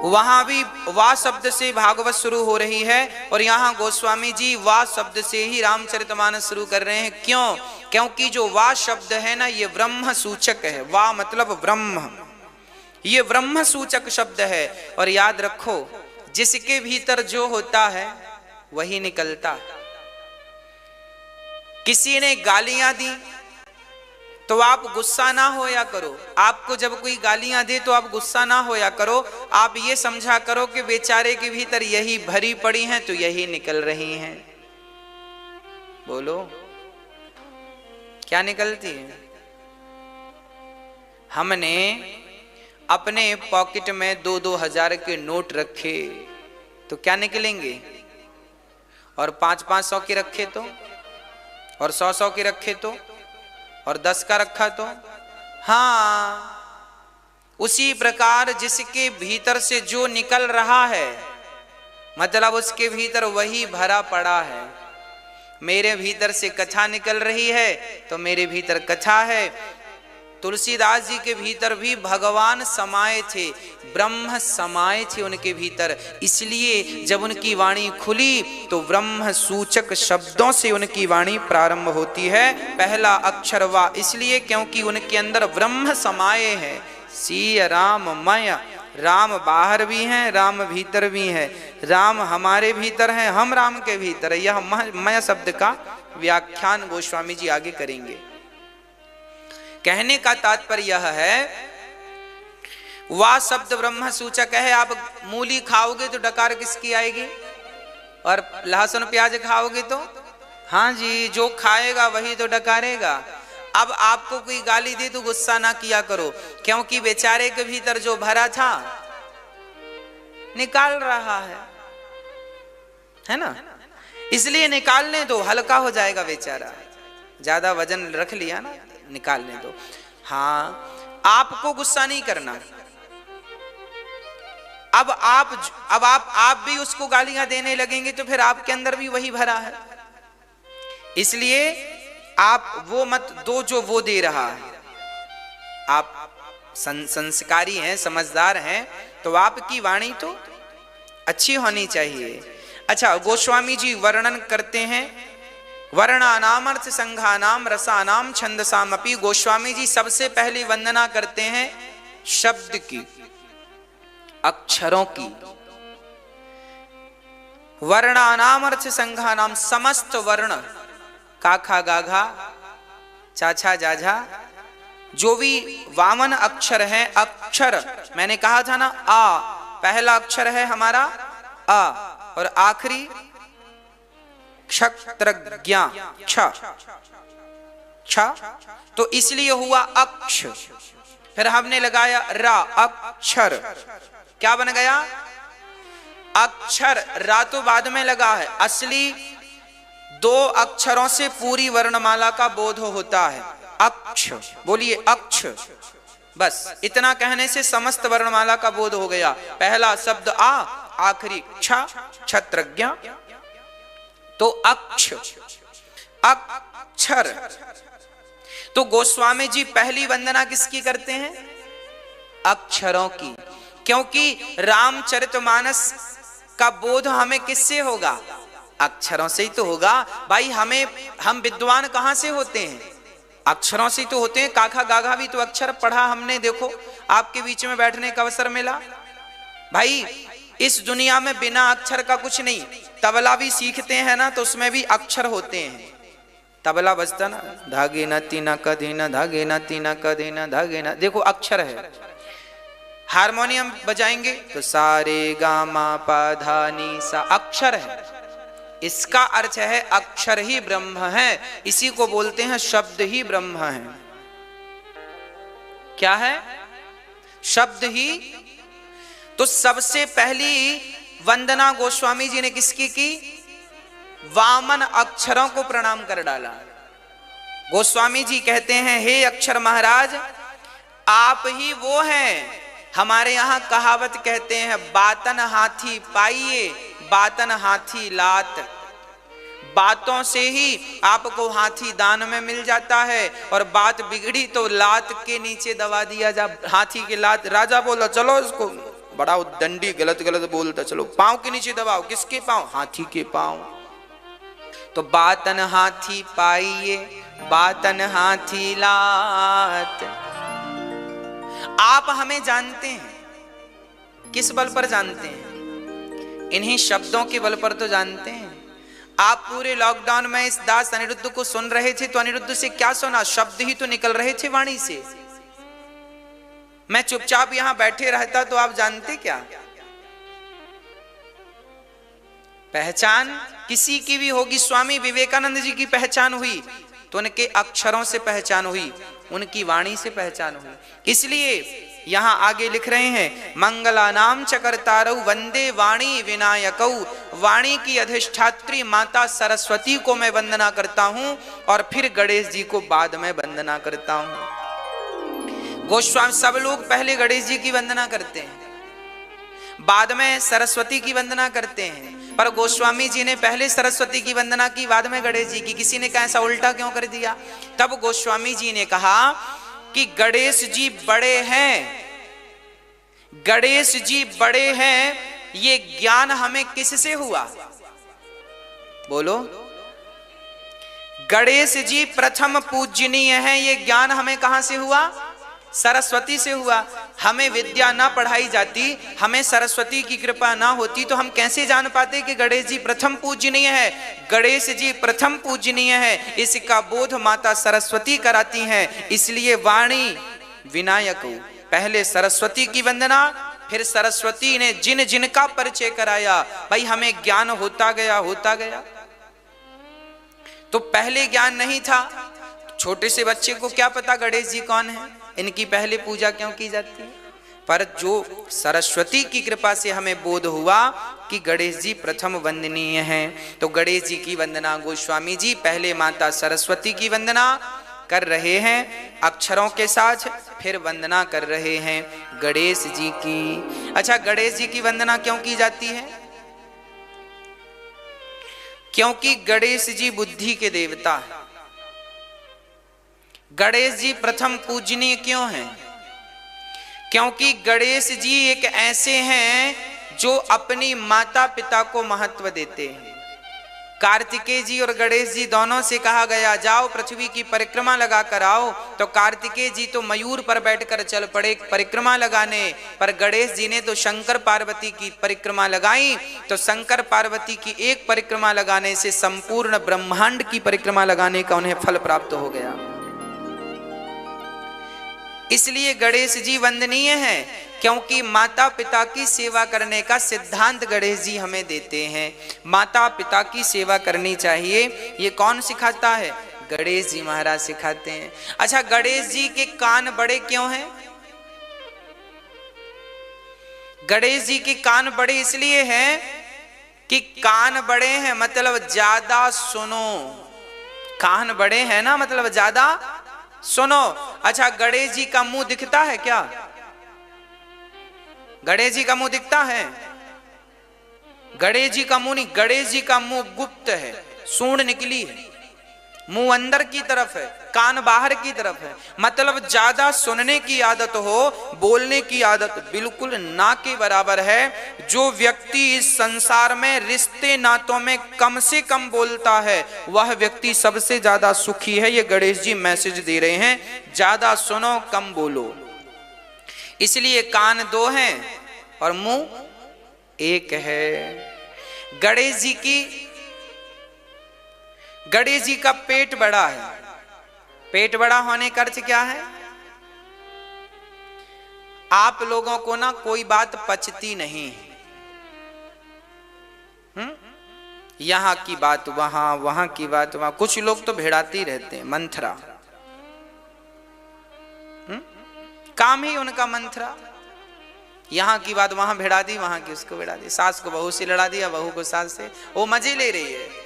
वहां भी वा शब्द से भागवत शुरू हो रही है और यहाँ गोस्वामी जी वा शब्द से ही रामचरितमानस शुरू कर रहे हैं। क्यों? क्योंकि जो वा शब्द है ना, ये ब्रह्म सूचक है। वा मतलब ब्रह्म, ये ब्रह्म सूचक शब्द है। और याद रखो, जिसके भीतर जो होता है वही निकलता है। किसी ने गालियां दी तो आप गुस्सा ना होया करो। आपको जब कोई गालियां दे तो आप गुस्सा ना होया करो। आप ये समझा करो कि बेचारे के भीतर यही भरी पड़ी हैं तो यही निकल रही हैं। बोलो क्या निकलती है? हमने अपने पॉकेट में 2-2 हजार के नोट रखे तो क्या निकलेंगे? और 500-500 के रखे तो, और 100-100 के रखे तो, और 10 का रखा तो। हाँ, उसी प्रकार जिसके भीतर से जो निकल रहा है, मतलब उसके भीतर वही भरा पड़ा है। मेरे भीतर से कथा निकल रही है तो मेरे भीतर कथा है। तुलसीदास जी के भीतर भी भगवान समाये थे, ब्रह्म समाये थे उनके भीतर। इसलिए जब उनकी वाणी खुली तो ब्रह्म सूचक शब्दों से उनकी वाणी प्रारंभ होती है। पहला अक्षर वा, इसलिए क्योंकि उनके अंदर ब्रह्म समाये है। सी राममय, राम बाहर भी हैं, राम भीतर भी है। राम हमारे भीतर है, हम राम के भीतर है। यह मय शब्द का व्याख्यान गोस्वामी जी आगे करेंगे। कहने का तात्पर्य यह है, वा शब्द ब्रह्म सूचक है। आप मूली खाओगे तो डकार किसकी आएगी? और लहसुन प्याज खाओगे तो, हाँ जी, जो खाएगा वही तो डकारेगा। अब आपको कोई गाली दे तो गुस्सा ना किया करो, क्योंकि बेचारे के भीतर जो भरा था निकाल रहा है ना। इसलिए निकालने दो, हल्का हो जाएगा बेचारा। ज्यादा वजन रख लिया ना, निकालने दो। हाँ, आपको गुस्सा नहीं करना। अब आप भी उसको गालियां देने लगेंगे तो फिर आपके अंदर भी वही भरा है। इसलिए आप वो मत दो जो वो दे रहा है। आप संस्कारी हैं, समझदार हैं, तो आपकी वाणी तो अच्छी होनी चाहिए। अच्छा, गोस्वामी जी वर्णन करते हैं, वर्णानाम अर्थ संघानाम रसानाम छंदसाम अपि। गोस्वामी जी सबसे पहली वंदना करते हैं शब्द की, अक्षरों की। वर्णानाम अर्थ संघानाम, समस्त वर्ण, काखा गाघा चाछा जाझा, जो भी वामन अक्षर हैं, अक्षर मैंने कहा था ना, आ पहला अक्षर है हमारा आ, और आखिरी क्षत्रज्ञा छ, तो इसलिए हुआ अक्ष। फिर हमने लगाया रा, अक्षर, क्या बन गया? अक्षर। रा तो बाद में लगा है। असली 2 अक्षरों से पूरी वर्णमाला का बोध होता है। अक्ष, बोलिए अक्ष। बस इतना कहने से समस्त वर्णमाला का बोध हो गया। पहला शब्द आ, आखिरी क्ष, क्षत्रज्ञ, तो अक्ष, अक्षर। तो गोस्वामी जी पहली वंदना किसकी करते हैं? अक्षरों की। क्योंकि रामचरितमानस का बोध हमें किससे होगा? अक्षरों से ही तो होगा भाई। हम विद्वान कहां से होते हैं? अक्षरों से तो होते हैं। काखा गाघा भी तो अक्षर पढ़ा हमने। देखो, आपके बीच में बैठने का अवसर मिला। भाई इस दुनिया में बिना अक्षर का कुछ नहीं। तबला भी सीखते हैं ना, तो उसमें भी अक्षर होते हैं। तबला बजता ना, धागे न तीना कदे न, धागे न तीना कदे न, धागे न, देखो अक्षर है। हारमोनियम बजाएंगे तो सारे गामा पा धा नी सा, अक्षर है। इसका अर्थ है अक्षर ही ब्रह्म है। इसी को बोलते हैं शब्द ही ब्रह्म है। क्या है? शब्द ही। तो सबसे पहली वंदना गोस्वामी जी ने किसकी की? वामन अक्षरों को प्रणाम कर डाला। गोस्वामी जी कहते हैं, हे अक्षर महाराज, आप ही वो हैं। हमारे यहाँ कहावत कहते हैं, बातन हाथी पाइए, बातन हाथी लात। बातों से ही आपको हाथी दान में मिल जाता है, और बात बिगड़ी तो लात के नीचे दबा दिया जा। हाथी की लात, राजा बोला चलो इसको बड़ा उद्दंडी, गलत गलत बोलता, चलो पांव के नीचे दबाओ, किसके पांव? हाथी के पांव। तो बातन हाथी पाइए, बातन हाथी लात। आप हमें जानते हैं, किस बल पर जानते हैं? इन्हीं शब्दों के बल पर तो जानते हैं। आप पूरे लॉकडाउन में इस दास अनिरुद्ध को सुन रहे थे, तो अनिरुद्ध से क्या सुना? शब्द ही तो निकल रहे थे वाणी से। मैं चुपचाप यहां बैठे रहता तो आप जानते क्या? पहचान किसी की भी होगी। स्वामी विवेकानंद जी की पहचान हुई तो उनके अक्षरों से पहचान हुई, उनकी वाणी से पहचान हुई। इसलिए यहां आगे लिख रहे हैं, मंगला नाम चकरतारौ वंदे वाणी विनायकौ। वाणी की अधिष्ठात्री माता सरस्वती को मैं वंदना करता हूं और फिर गणेश जी को बाद में वंदना करता हूं। गोस्वामी सब लोग पहले गणेश जी की वंदना करते हैं, बाद में सरस्वती की वंदना करते हैं, पर गोस्वामी जी ने पहले सरस्वती की वंदना की, बाद में गणेश जी की। किसी ने कहा ऐसा उल्टा क्यों कर दिया? तब गोस्वामी जी ने कहा कि गणेश जी बड़े हैं, गणेश जी बड़े हैं, ये ज्ञान हमें किससे हुआ? बोलो। गणेश जी प्रथम पूजनीय हैं, ये ज्ञान हमें कहां से हुआ? सरस्वती से हुआ। हमें विद्या ना पढ़ाई जाती, हमें सरस्वती की कृपा ना होती, तो हम कैसे जान पाते कि गणेश जी प्रथम पूजनीय है? गणेश जी प्रथम पूजनीय है, इसका बोध माता सरस्वती कराती हैं। इसलिए वाणी विनायक, पहले सरस्वती की वंदना, फिर सरस्वती ने जिन जिन का परिचय कराया, भाई हमें ज्ञान होता गया, होता गया। तो पहले ज्ञान नहीं था, छोटे से बच्चे को क्या पता गणेश जी कौन है, इनकी पहले पूजा क्यों की जाती है? पर जो सरस्वती की कृपा से हमें बोध हुआ कि गणेश जी प्रथम वंदनीय हैं, तो गणेश जी की वंदना गोस्वामी जी पहले माता सरस्वती की वंदना कर रहे हैं अक्षरों के साथ, फिर वंदना कर रहे हैं गणेश जी की। अच्छा, गणेश जी की वंदना क्यों की जाती है? क्योंकि गणेश जी बुद्धि के देवता हैं। गणेश जी प्रथम पूजनीय क्यों हैं? क्योंकि गणेश जी एक ऐसे हैं जो अपनी माता पिता को महत्व देते हैं। कार्तिकेय जी और गणेश जी दोनों से कहा गया जाओ पृथ्वी की परिक्रमा लगा कर आओ, तो कार्तिकेय जी तो मयूर पर बैठकर चल पड़े परिक्रमा लगाने, पर गणेश जी ने तो शंकर पार्वती की परिक्रमा लगाई। तो शंकर पार्वती की एक परिक्रमा लगाने से संपूर्ण ब्रह्मांड की परिक्रमा लगाने का उन्हें फल प्राप्त हो गया। इसलिए गणेश जी वंदनीय हैं, क्योंकि माता पिता की सेवा करने का सिद्धांत गणेश जी हमें देते हैं। माता पिता की सेवा करनी चाहिए, ये कौन सिखाता है? गणेश जी महाराज सिखाते हैं। अच्छा, गणेश जी के कान बड़े क्यों हैं? गणेश जी के कान बड़े इसलिए हैं कि कान बड़े हैं मतलब ज्यादा सुनो। कान बड़े हैं ना, मतलब ज्यादा सुनो। अच्छा, गणेश जी का मुंह दिखता है क्या? गणेश जी का मुंह दिखता है? गणेश जी का मुंह नहीं, गणेश जी का मुंह गुप्त है, सूंड निकली है, मुंह अंदर की तरफ है, कान बाहर की तरफ है। मतलब ज्यादा सुनने की आदत हो, बोलने की आदत बिल्कुल ना के बराबर है। जो व्यक्ति इस संसार में रिश्ते नातों में कम से कम बोलता है, वह व्यक्ति सबसे ज्यादा सुखी है। ये गणेश जी मैसेज दे रहे हैं, ज्यादा सुनो कम बोलो। इसलिए कान दो हैं और मुंह एक है। गणेश जी का पेट बड़ा है। पेट बड़ा होने का अर्थ क्या है? आप लोगों को ना कोई बात पचती नहीं है। यहां की बात वहां, वहां की बात वहां। कुछ लोग तो भिड़ाते ही रहते हैं, मंथरा। काम ही उनका मंथरा। यहां की बात वहां भिड़ा दी, वहां की उसको भिड़ा दी, सास को बहू से लड़ा दिया, बहू को सास से, वो मजे ले रही है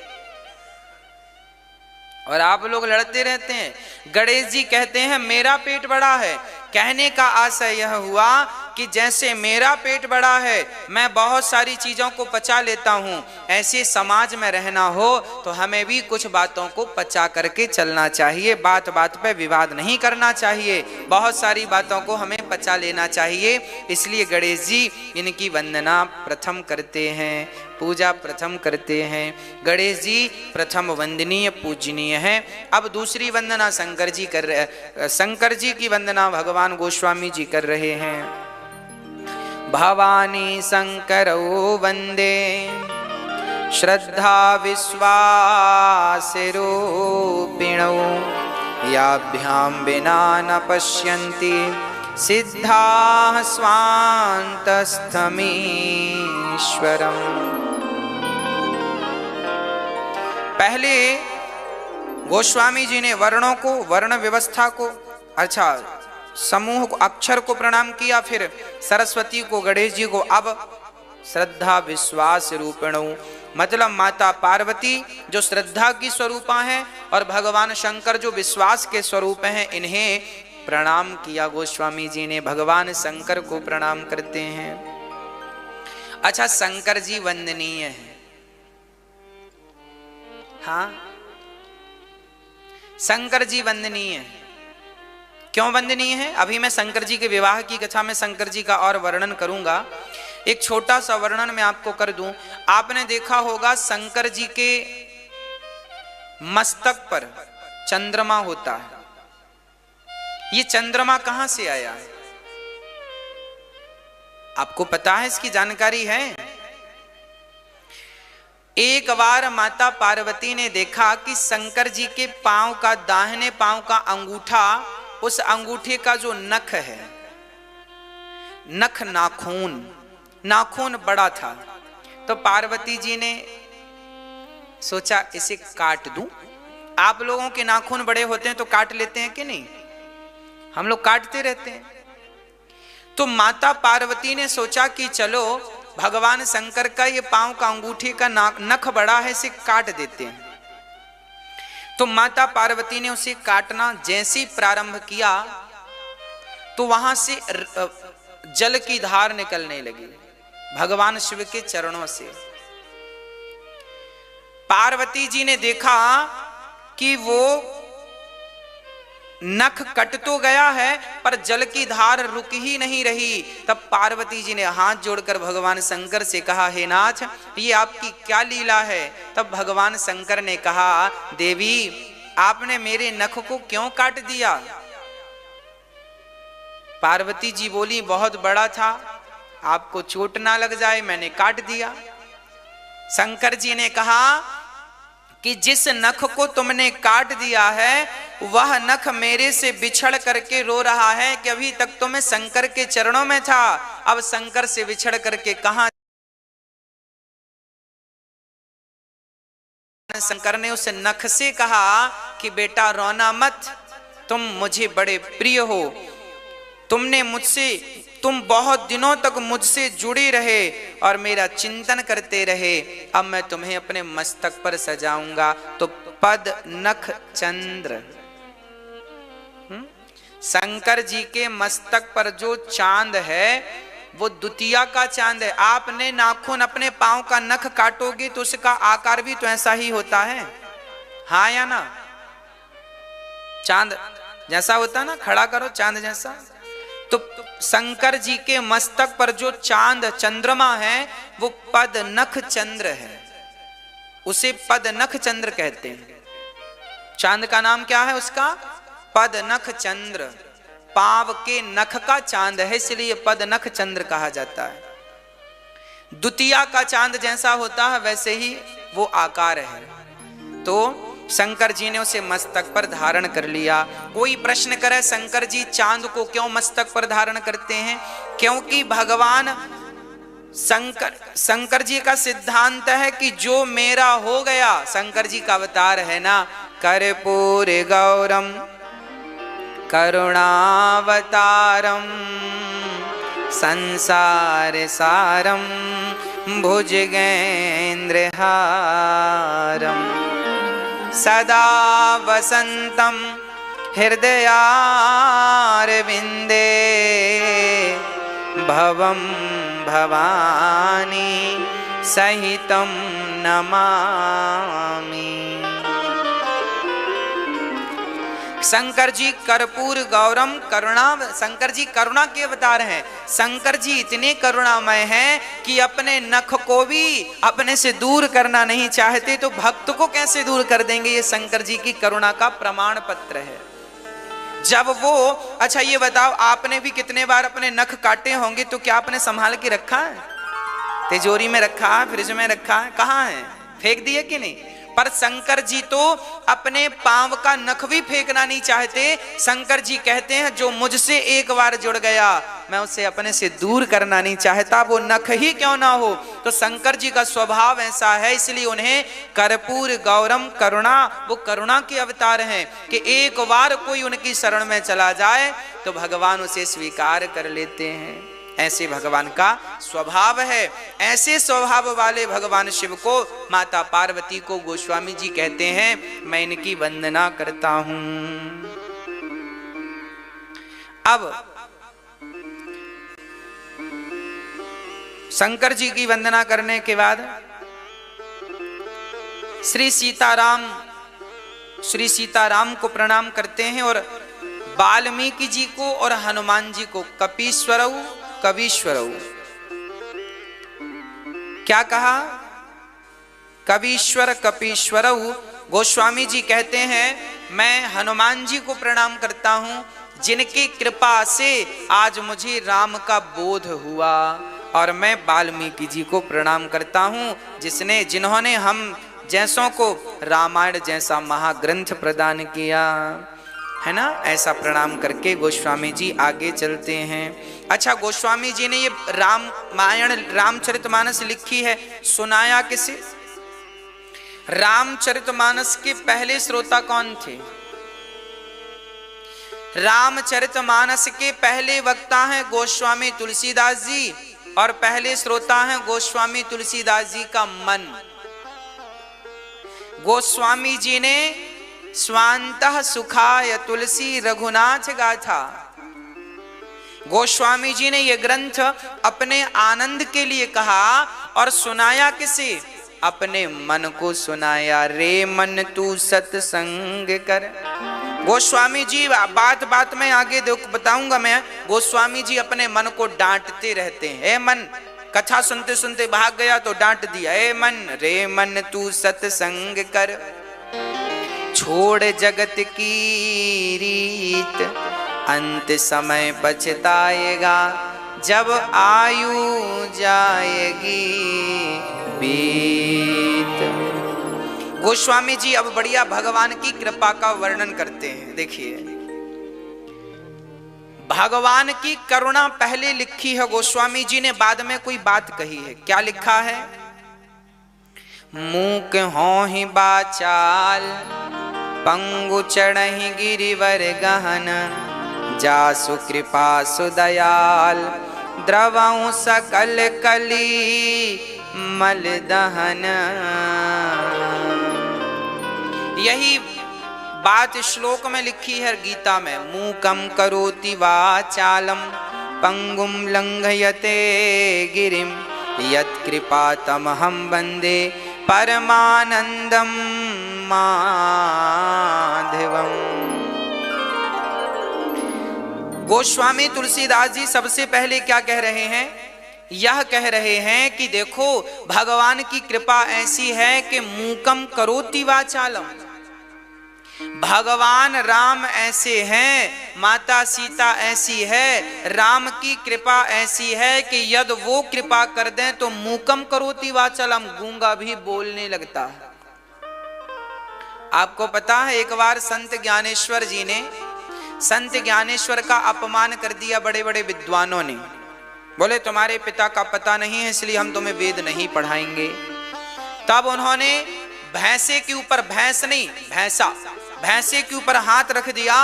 और आप लोग लड़ते रहते हैं। गणेश जी कहते हैं मेरा पेट बड़ा है। कहने का आशय यह हुआ कि जैसे मेरा पेट बड़ा है, मैं बहुत सारी चीजों को पचा लेता हूं, ऐसे समाज में रहना हो तो हमें भी कुछ बातों को पचा करके चलना चाहिए। बात बात पे विवाद नहीं करना चाहिए, बहुत सारी बातों को हमें पचा लेना चाहिए। इसलिए गणेश जी इनकी वंदना प्रथम करते हैं, पूजा प्रथम करते हैं। गणेश जी प्रथम वंदनीय पूजनीय है। अब दूसरी वंदना शंकर जी कर रहे, शंकर जी की वंदना भगवान गोस्वामी जी कर रहे हैं। भवानी शंकरो वंदे श्रद्धा विश्वास रूपिणो, याभ्याम विना न पश्यन्ति सिद्धाः स्वान्तस्थमीश्वरम्। पहले गोस्वामी जी ने वर्णों को, वर्ण व्यवस्था को, अच्छा समूह को, अक्षर को प्रणाम किया, फिर सरस्वती को, गणेश जी को। अब श्रद्धा विश्वास रूपिणो, मतलब माता पार्वती जो श्रद्धा की स्वरूपा हैं और भगवान शंकर जो विश्वास के स्वरूप हैं, इन्हें प्रणाम किया गोस्वामी जी ने। भगवान शंकर को प्रणाम करते हैं। अच्छा, शंकर जी वंदनीय है। हाँ, शंकर जी वंदनीय है। क्यों वंदनीय है? अभी मैं शंकर जी के विवाह की कथा में शंकर जी का और वर्णन करूंगा। एक छोटा सा वर्णन मैं आपको कर दूं। आपने देखा होगा शंकर जी के मस्तक पर चंद्रमा होता है। ये चंद्रमा कहां से आया है? आपको पता है, इसकी जानकारी है? एक बार माता पार्वती ने देखा कि शंकर जी के पांव का, दाहिने पांव का अंगूठा, उस अंगूठे का जो नख है, नख नाखून बड़ा था। तो पार्वती जी ने सोचा इसे काट दूं। आप लोगों के नाखून बड़े होते हैं तो काट लेते हैं कि नहीं? हम लोग काटते रहते हैं। तो माता पार्वती ने सोचा कि चलो भगवान शंकर का ये पांव का अंगूठे का नख बड़ा है, इसे काट देते हैं। तो माता पार्वती ने उसे काटना जैसे ही प्रारंभ किया तो वहां से जल की धार निकलने लगी भगवान शिव के चरणों से। पार्वती जी ने देखा कि वो नख कट तो गया है पर जल की धार रुक ही नहीं रही। तब पार्वती जी ने हाथ जोड़कर भगवान शंकर से कहा, हे नाथ, ये आपकी क्या लीला है? तब भगवान शंकर ने कहा, देवी आपने मेरे नख को क्यों काट दिया? पार्वती जी बोली, बहुत बड़ा था, आपको चोट ना लग जाए, मैंने काट दिया। शंकर जी ने कहा कि जिस नख को तुमने काट दिया है वह नख मेरे से बिछड़ करके रो रहा है कि अभी तक तो मैं शंकर के चरणों में था, अब शंकर से बिछड़ करके कहां। शंकर ने उस नख से कहा कि बेटा रोना मत, तुम मुझे बड़े प्रिय हो, तुम बहुत दिनों तक मुझसे जुड़े रहे और मेरा चिंतन करते रहे। अब मैं तुम्हें अपने मस्तक पर सजाऊंगा। तो पद नख चंद्र, शंकर जी के मस्तक पर जो चांद है वो द्वितीया का चांद है। आपने नाखून अपने पांव का नख काटोगे तो उसका आकार भी तो ऐसा ही होता है, हाँ या ना? चांद जैसा होता है ना, खड़ा करो चांद जैसा। तो शंकर जी के मस्तक पर जो चांद चंद्रमा है वो पद नख चंद्र है, उसे पद नख चंद्र कहते हैं। चांद का नाम क्या है उसका? पद नख चंद्र। पांव के नख का चांद है, इसलिए पद नख चंद्र कहा जाता है। द्वितीया का चांद जैसा होता है वैसे ही वो आकार है। तो शंकर जी ने उसे मस्तक पर धारण कर लिया। कोई प्रश्न करे शंकर जी चांद को क्यों मस्तक पर धारण करते हैं? क्योंकि भगवान शंकर जी का सिद्धांत है कि जो मेरा हो गया, शंकर जी का अवतार है ना, कर्पूर गौरम करुणावतारम संसार सारम भुजगेन्द्रहारम सदा वसंतम हृदयारविंदे भवं भवानी सहितं नमामि। शंकर जी कर्पूर गौरम करुणा, शंकर जी करुणा के अवतार हैं। शंकर जी इतने करुणामय हैं कि अपने नख को भी अपने से दूर करना नहीं चाहते, तो भक्त को कैसे दूर कर देंगे? ये शंकर जी की करुणा का प्रमाण पत्र है। जब वो, अच्छा ये बताओ, आपने भी कितने बार अपने नख काटे होंगे, तो क्या आपने संभाल के रखा है? तिजोरी में रखा है, फ्रिज में रखा है, कहाँ है? फेंक दिए कि नहीं? पर शंकर जी तो अपने पांव का नख भी फेंकना नहीं चाहते। शंकर जी कहते हैं जो मुझसे एक बार जुड़ गया मैं उसे अपने से दूर करना नहीं चाहता, वो नख ही क्यों ना हो। तो शंकर जी का स्वभाव ऐसा है, इसलिए उन्हें कर्पूर गौरम करुणा, वो करुणा के अवतार हैं कि एक बार कोई उनकी शरण में चला जाए तो भगवान उसे स्वीकार कर लेते हैं। ऐसे भगवान का स्वभाव है। ऐसे स्वभाव वाले भगवान शिव को, माता पार्वती को गोस्वामी जी कहते हैं मैं इनकी वंदना करता हूं। अब शंकर जी की वंदना करने के बाद श्री सीताराम को प्रणाम करते हैं और वाल्मीकि जी को और हनुमान जी को कपीश्वरऊ कवीश्वरऊ, क्या कहा? कवीश्वर कपीश्वरऊ। गोस्वामी जी कहते हैं मैं हनुमान जी को प्रणाम करता हूं जिनकी कृपा से आज मुझे राम का बोध हुआ, और मैं वाल्मीकि जी को प्रणाम करता हूं जिन्होंने हम जैसों को रामायण जैसा महाग्रंथ प्रदान किया है ना। ऐसा प्रणाम करके गोस्वामी जी आगे चलते हैं। अच्छा, गोस्वामी जी ने ये रामायण रामचरितमानस लिखी है, सुनाया किसे? रामचरितमानस के पहले श्रोता कौन थे? रामचरितमानस के पहले वक्ता हैं गोस्वामी तुलसीदास जी, और पहले श्रोता हैं गोस्वामी तुलसीदास जी का मन। गोस्वामी जी ने स्वांतः सुखाय तुलसी रघुनाथ गाथा, गोस्वामी जी ने यह ग्रंथ अपने आनंद के लिए कहा और सुनाया किसे? अपने मन को सुनाया। रे मन तू सत्संग कर। गोस्वामी जी बात बात में आगे बताऊंगा मैं, गोस्वामी जी अपने मन को डांटते रहते हैं। हे मन, कथा सुनते सुनते भाग गया तो डांट दिया, हे मन, रे मन तू सत्संग कर, छोड़ जगत की रीत, अंत समय पछताएगा, जब आयु जाएगी बीत। गोस्वामी जी अब बढ़िया भगवान की कृपा का वर्णन करते हैं। देखिए, भगवान की करुणा पहले लिखी है गोस्वामी जी ने, बाद में कोई बात कही है। क्या लिखा है? मूक होहि बाचाल, पंगु चढ़हि गिरिवर गहन, जासु कृपा सुदयाल, द्रवऊ सकल कली मल दहन। यही बात श्लोक में लिखी है गीता में। मूकम करोति वाचालम, पंगुम लंघयते गिरिम, यत्कृपा तमहं वंदे परमानंदम माधवम। गोस्वामी तुलसीदास जी सबसे पहले क्या कह रहे हैं? यह कह रहे हैं कि देखो भगवान की कृपा ऐसी है कि मूकम करोति वाचालम, भगवान राम ऐसे हैं, माता सीता ऐसी है, राम की कृपा ऐसी है कि यदि वो कृपा कर दें तो मूकम करोति वाचालम, गूंगा भी बोलने लगता है। आपको पता है एक बार संत ज्ञानेश्वर जी ने संत ज्ञानेश्वर का अपमान कर दिया बड़े बड़े विद्वानों ने। बोले तुम्हारे पिता का पता नहीं है इसलिए हम तुम्हें वेद नहीं पढ़ाएंगे। तब उन्होंने भैंसे के ऊपर, भैंस नहीं भैंसा, भैंसे के ऊपर हाथ रख दिया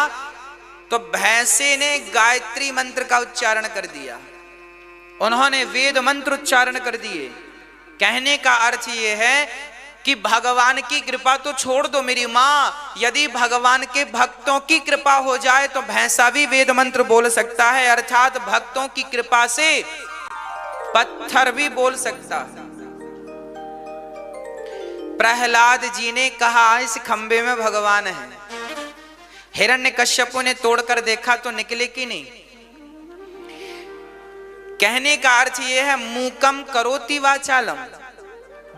तो भैंसे ने गायत्री मंत्र का उच्चारण कर दिया। उन्होंने वेद मंत्र उच्चारण कर दिए। कहने का अर्थ यह है कि भगवान की कृपा तो छोड़ दो मेरी माँ, यदि भगवान के भक्तों की कृपा हो जाए तो भैंसा भी वेद मंत्र बोल सकता है, अर्थात भक्तों की कृपा से पत्थर भी बोल सकता है। प्रहलाद जी ने कहा इस खंबे में भगवान है। हिरण्यकश्यपु ने तोड़कर देखा तो निकले कि नहीं। कहने का अर्थ यह है मूकम करोति वाचालम,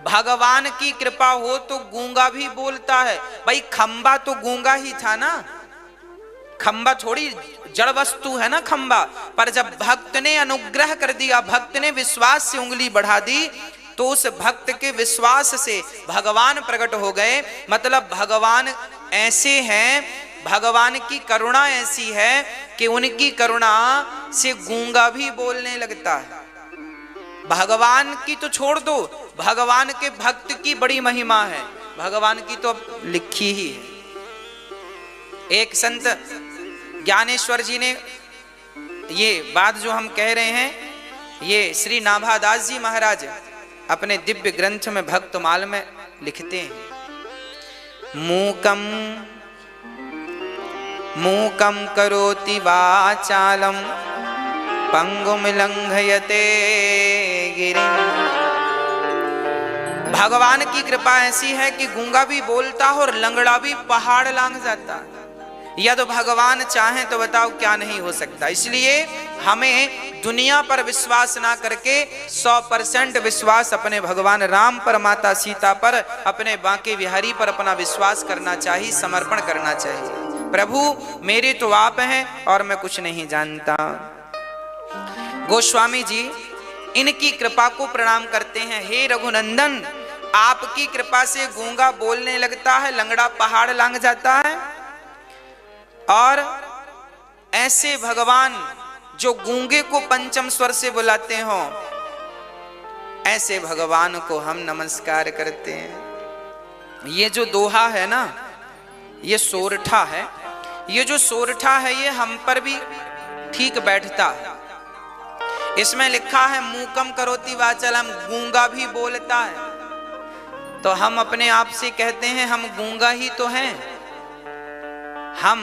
भगवान की कृपा हो तो गूंगा भी बोलता है। भाई खंबा तो गूंगा ही था ना, खंबा थोड़ी जड़ वस्तु है ना खंबा, पर जब भक्त ने अनुग्रह कर दिया, भक्त ने विश्वास से उंगली बढ़ा दी, तो उस भक्त के विश्वास से भगवान प्रकट हो गए। मतलब भगवान ऐसे हैं, भगवान की करुणा ऐसी है कि उनकी करुणा से गूंगा भी बोलने लगता है। भगवान की तो छोड़ दो, भगवान के भक्त की बड़ी महिमा है, भगवान की तो लिखी ही है। एक संत ज्ञानेश्वर जी ने ये बात जो हम कह रहे हैं, ये श्री नाभादास जी महाराज अपने दिव्य ग्रंथ में भक्तमाल में लिखते हैं। मूकम करोति वाचालम पंगुम लंघयते गिरिम। भगवान की कृपा ऐसी है कि गूंगा भी बोलता है और लंगड़ा भी पहाड़ लांघ जाता है। या तो भगवान चाहे तो बताओ क्या नहीं हो सकता। इसलिए हमें दुनिया पर विश्वास ना करके 100% विश्वास अपने भगवान राम पर, माता सीता पर, अपने बांके बिहारी पर अपना विश्वास करना चाहिए, समर्पण करना चाहिए। प्रभु मेरे तो आप हैं और मैं कुछ नहीं जानता। गोस्वामी जी इनकी कृपा को प्रणाम करते हैं। हे रघुनंदन, आपकी कृपा से गूंगा बोलने लगता है, लंगड़ा पहाड़ लांघ जाता है, और ऐसे भगवान जो गूंगे को पंचम स्वर से बुलाते हो, ऐसे भगवान को हम नमस्कार करते हैं। ये जो दोहा है ना, ये सोरठा है। ये जो सोरठा है ये हम पर भी ठीक बैठता है। इसमें लिखा है मूकम करोति वाचालम, गूंगा भी बोलता है। तो हम अपने आप से कहते हैं हम गूंगा ही तो हैं, हम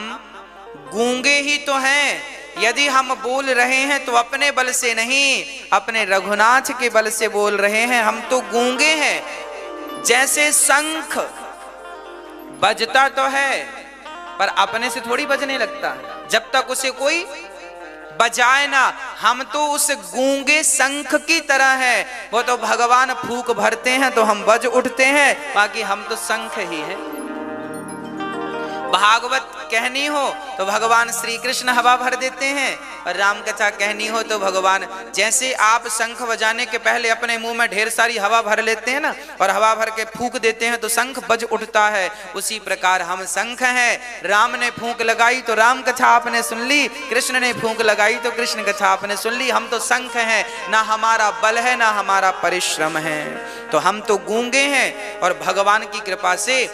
गूंगे ही तो हैं। यदि हम बोल रहे हैं तो अपने बल से नहीं, अपने रघुनाथ के बल से बोल रहे हैं। हम तो गूंगे हैं। जैसे शंख बजता तो है पर अपने से थोड़ी बजने लगता, जब तक उसे कोई बजाए ना। हम तो उस गूंगे शंख की तरह है। वो तो भगवान फूंक भरते हैं तो हम बज उठते हैं, बाकी हम तो शंख ही हैं। भागवत कहनी हो तो भगवान श्री कृष्ण हवा भर देते हैं, और राम कथा कहनी हो तो भगवान, जैसे आप शंख बजाने के पहले अपने मुंह में ढेर सारी हवा भर लेते हैं ना, और हवा भर के फूंक देते हैं तो शंख बज उठता है, उसी प्रकार हम शंख हैं। राम ने फूंक लगाई तो राम कथा आपने सुन ली, कृष्ण ने फूंक लगाई तो कृष्ण कथा आपने सुन ली। हम तो शंख हैं, ना हमारा बल है ना हमारा परिश्रम है, तो हम तो गूंगे हैं और भगवान की कृपा से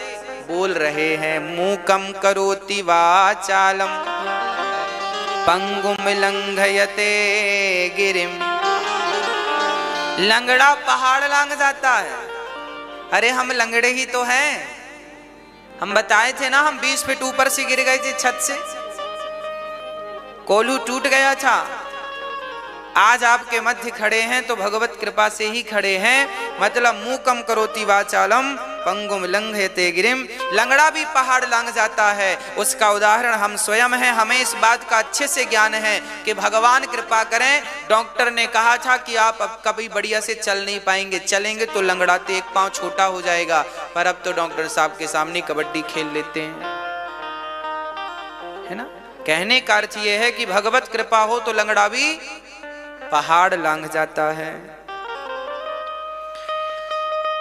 बोल रहे हैं। मूकम करोति वाचालम पंगुम लंघयते गिरिम। लंगड़ा पहाड़ लांघ जाता है। अरे हम लंगड़े ही तो हैं। हम बताए थे ना, हम 20 फीट ऊपर से गिर गए थे छत से, कोल्हू टूट गया था। आज आपके मध्य खड़े हैं तो भगवत कृपा से ही खड़े हैं। मतलब मूकम करोति वाचालम पंगुम लंघयते गिरिम। लंगड़ा भी पहाड़ लांघ जाता है। उसका उदाहरण हम स्वयं हैं। हमें इस बात का अच्छे से ज्ञान है कि भगवान कृपा करें। डॉक्टर ने कहा था कि आप अब कभी बढ़िया से चल नहीं पाएंगे, चलेंगे तो लंगड़ाते एक पांव छोटा हो जाएगा, पर अब तो डॉक्टर साहब के सामने कबड्डी खेल लेते हैं, है ना। कहने का अर्थ यह है कि भगवत कृपा हो तो लंगड़ा भी पहाड़ लांघ जाता है।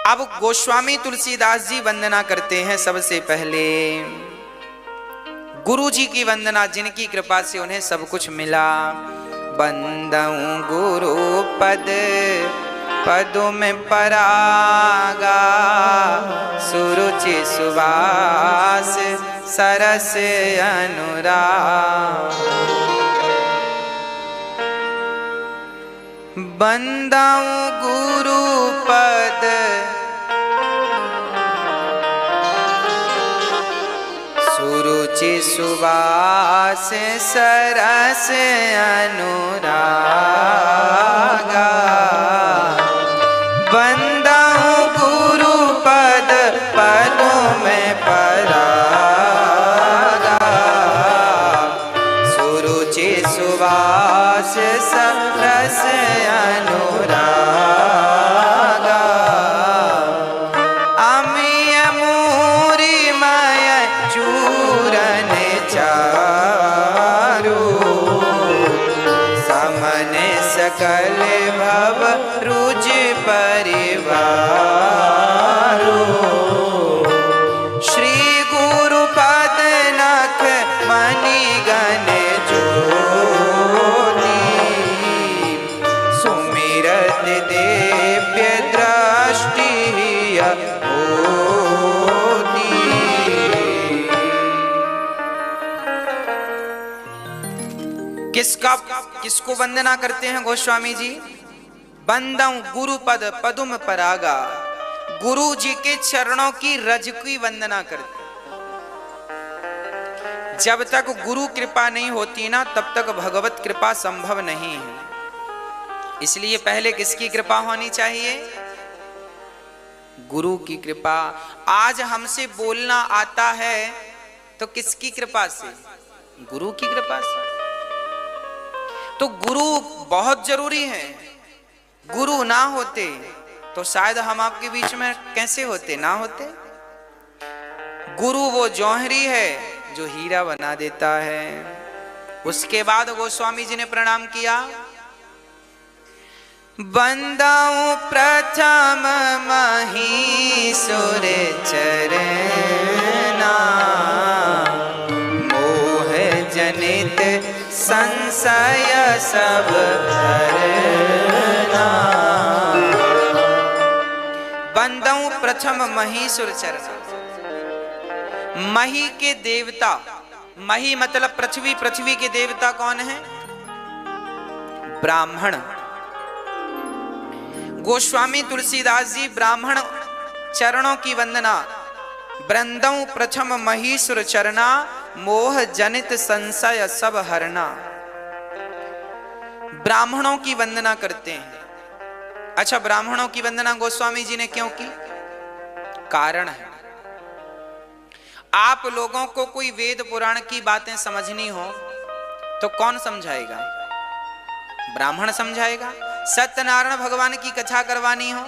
अब गोस्वामी तुलसीदास जी वंदना करते हैं। सबसे पहले गुरु जी की वंदना, जिनकी कृपा से उन्हें सब कुछ मिला। बंदऊं गुरु पद पदों में परागा, सुरुचि सुवास सरस अनुराग। बंदाऊं गुरु पद सुरुचि सुवास सरस अनुरागा, बंदाऊं गुरु पद पदों में परागा, सुरुचि सुवास सरस अनुरागा, अमीय मूरी मय चूरन चारु, समन सकल भव रुज परिवारो, श्री गुरु पद नख मणि गण ज्योति, सुमिरत दिव्य दृष्टि होती। किसको वंदना करते हैं गोस्वामी जी? बंदऊ गुरु पद पदुम परागा, गुरु जी के चरणों की रज की वंदना करते। जब तक गुरु कृपा नहीं होती ना, तब तक भगवत कृपा संभव नहीं है। इसलिए पहले किसकी कृपा होनी चाहिए? गुरु की कृपा। आज हमसे बोलना आता है तो किसकी कृपा से? गुरु की कृपा से। तो गुरु बहुत जरूरी है। गुरु ना होते तो शायद हम आपके बीच में कैसे होते, ना होते। गुरु वो जौहरी है जो हीरा बना देता है। उसके बाद गोस्वामी जी ने प्रणाम किया, बंदाऊं प्रथम महीसुर चरना, मोह जनित संशय सब हरना। बंदाऊं प्रथम महीसुर चरना। मही के देवता, मही मतलब पृथ्वी, पृथ्वी के देवता कौन है? ब्राह्मण। गोस्वामी तुलसीदास जी ब्राह्मण चरणों की वंदना, वृंदौ प्रथम महीसुर चरना, मोह जनित संशय सब हरना। ब्राह्मणों की वंदना करते हैं। अच्छा, ब्राह्मणों की वंदना गोस्वामी जी ने क्यों की? कारण है। आप लोगों को कोई वेद पुराण की बातें समझनी हो तो कौन समझाएगा? ब्राह्मण समझाएगा। सत्यनारायण भगवान की कथा करवानी हो,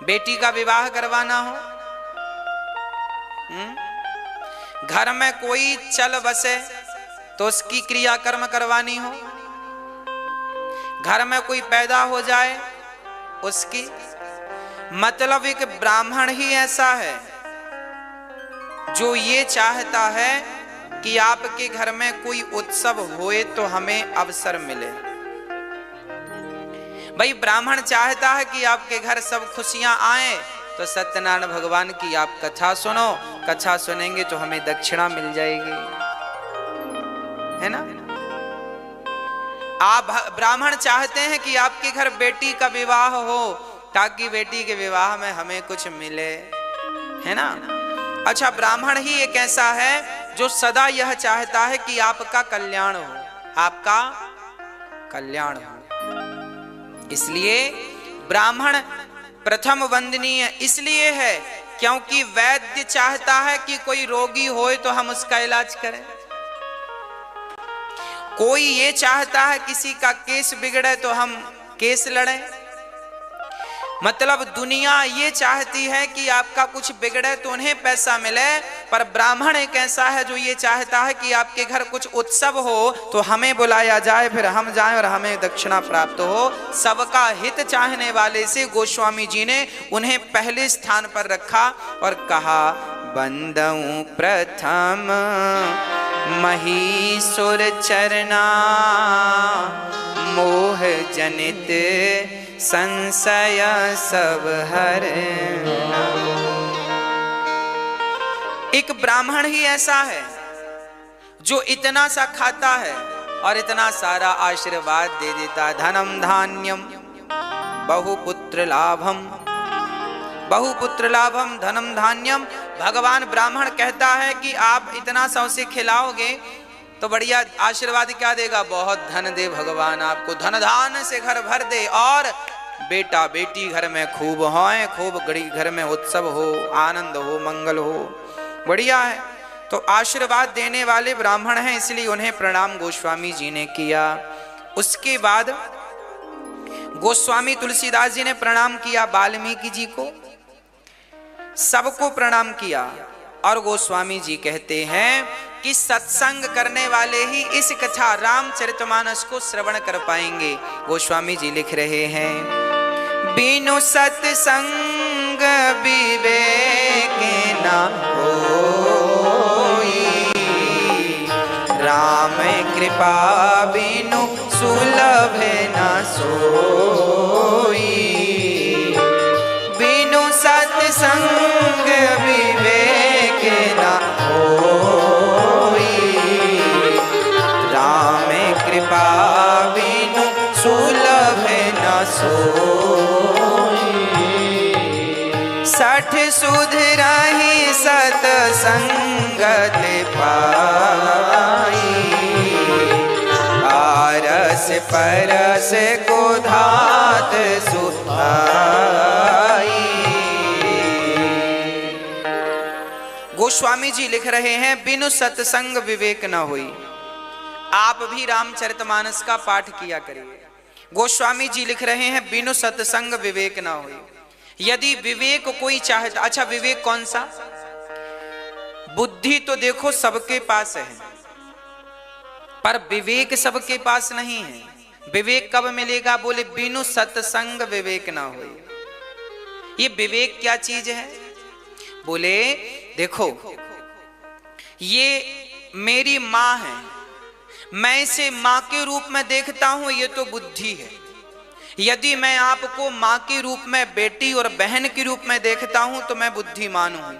बेटी का विवाह करवाना हो, घर में कोई चल बसे तो उसकी क्रियाकर्म करवानी हो, घर में कोई पैदा हो जाए उसकी, मतलब एक ब्राह्मण ही ऐसा है जो ये चाहता है कि आपके घर में कोई उत्सव होए तो हमें अवसर मिले। भाई ब्राह्मण चाहता है कि आपके घर सब खुशियां आए, तो सत्यनारायण भगवान की आप कथा सुनो, कथा सुनेंगे तो हमें दक्षिणा मिल जाएगी, है ना। आप ब्राह्मण चाहते हैं कि आपके घर बेटी का विवाह हो ताकि बेटी के विवाह में हमें कुछ मिले, है ना। अच्छा, ब्राह्मण ही एक ऐसा है जो सदा यह चाहता है कि आपका कल्याण हो, आपका कल्याण हो। इसलिए ब्राह्मण प्रथम वंदनीय इसलिए है क्योंकि वैद्य चाहता है कि कोई रोगी होए तो हम उसका इलाज करें। कोई ये चाहता है किसी का केस बिगड़े तो हम केस लड़ें। मतलब दुनिया ये चाहती है कि आपका कुछ बिगड़े तो उन्हें पैसा मिले, पर ब्राह्मण एक ऐसा है जो ये चाहता है कि आपके घर कुछ उत्सव हो तो हमें बुलाया जाए, फिर हम जाएं और हमें दक्षिणा प्राप्त हो। सबका हित चाहने वाले से गोस्वामी जी ने उन्हें पहले स्थान पर रखा और कहा, बंदऊ प्रथम महीसुर चरना, मोह जनित संशय सब हरना। एक ब्राह्मण ही ऐसा है जो इतना सा खाता है और इतना सारा आशीर्वाद दे देता है। धनम धान्यम बहुपुत्र लाभम, बहुपुत्र लाभम धनम धान्यम भगवान ब्राह्मण कहता है कि आप इतना सौ से खिलाओगे तो बढ़िया आशीर्वाद क्या देगा, बहुत धन दे भगवान आपको, धन धान से घर भर दे, और बेटा बेटी घर में खूब होए, खूब गड़ी घर में उत्सव हो, आनंद हो, मंगल हो, बढ़िया है। तो आशीर्वाद देने वाले ब्राह्मण हैं, इसलिए उन्हें प्रणाम गोस्वामी जी ने किया। उसके बाद गोस्वामी तुलसीदास जी ने प्रणाम किया वाल्मीकि जी को, सबको प्रणाम किया। और गोस्वामी जी कहते हैं कि सत्संग करने वाले ही इस कथा रामचरितमानस को श्रवण कर पाएंगे। गोस्वामी जी लिख रहे हैं, बिनु सत्संग विवेक न होई, राम कृपा बिनु सुलभ न सोई, बिनु सत्संग विवेक न होई, राम कृपा बिनु सुलभ न सोई, सठ सुधरहि सतसंगत पाई, आरस परस को धात सुहाई। गोस्वामी जी लिख रहे हैं, बिनु सत्संग विवेक न होई। आप भी रामचरितमानस का पाठ किया करिए। गोस्वामी जी लिख रहे हैं, बिनु सत्संग विवेक न होई। यदि विवेक कोई चाहता, अच्छा विवेक कौन सा? बुद्धि तो देखो सबके पास है, पर विवेक सबके पास नहीं है। विवेक कब मिलेगा? बोले बिनु सत्संग विवेक ना होई। ये विवेक क्या चीज है? बोले देखो, ये मेरी माँ है, मैं इसे माँ के रूप में देखता हूं, ये तो बुद्धि है। यदि मैं आपको माँ के रूप में, बेटी और बहन के रूप में देखता हूं तो मैं बुद्धिमान हूं।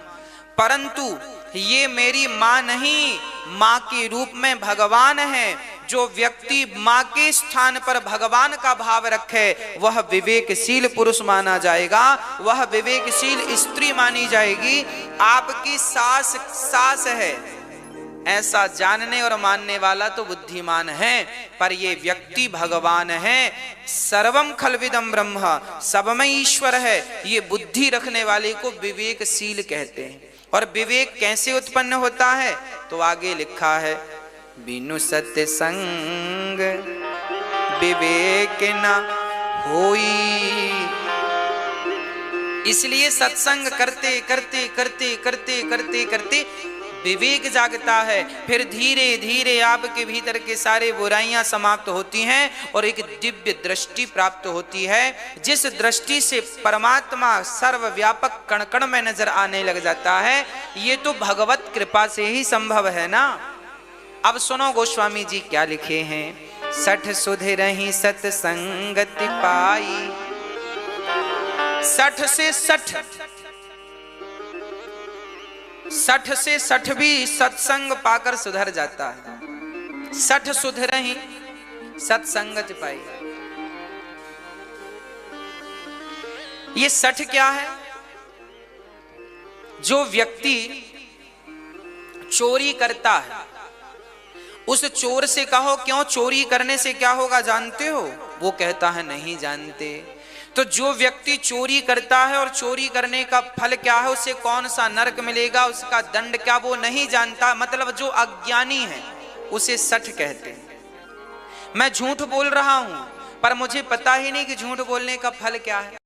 परंतु ये मेरी माँ नहीं, माँ के रूप में भगवान है। जो व्यक्ति माँ के स्थान पर भगवान का भाव रखे वह विवेकशील पुरुष माना जाएगा, वह विवेकशील स्त्री मानी जाएगी। आपकी सास सास है, ऐसा जानने और मानने वाला तो बुद्धिमान है, पर ये व्यक्ति भगवान है। सर्वम खलविदम ब्रह्म, सब में ईश्वर है, ये बुद्धि रखने वाले को विवेकशील कहते हैं। और विवेक कैसे उत्पन्न होता है? तो आगे लिखा है, बिनु सत्संग विवेक न होई। इसलिए सत्संग करते करते करते करते करते करते विवेक जागता है, फिर धीरे धीरे आपके भीतर के सारे बुराइयां समाप्त होती हैं और एक दिव्य दृष्टि प्राप्त होती है, जिस दृष्टि से परमात्मा सर्वव्यापक कण कण में नजर आने लग जाता है। ये तो भगवत कृपा से ही संभव है ना। अब सुनो गोस्वामी जी क्या लिखे हैं, सठ सुधरहि सत्संगति पाई। सठ से सठ भी सत्संग पाकर सुधर जाता है। सठ सुधरहि सत्संगति पाई। ये सठ क्या है? जो व्यक्ति चोरी करता है, उस चोर से कहो क्यों चोरी करने से क्या होगा जानते हो? वो कहता है नहीं जानते। तो जो व्यक्ति चोरी करता है और चोरी करने का फल क्या है, उसे कौन सा नरक मिलेगा, उसका दंड क्या, वो नहीं जानता। मतलब जो अज्ञानी है उसे सठ कहते हैं। मैं झूठ बोल रहा हूं पर मुझे पता ही नहीं कि झूठ बोलने का फल क्या है।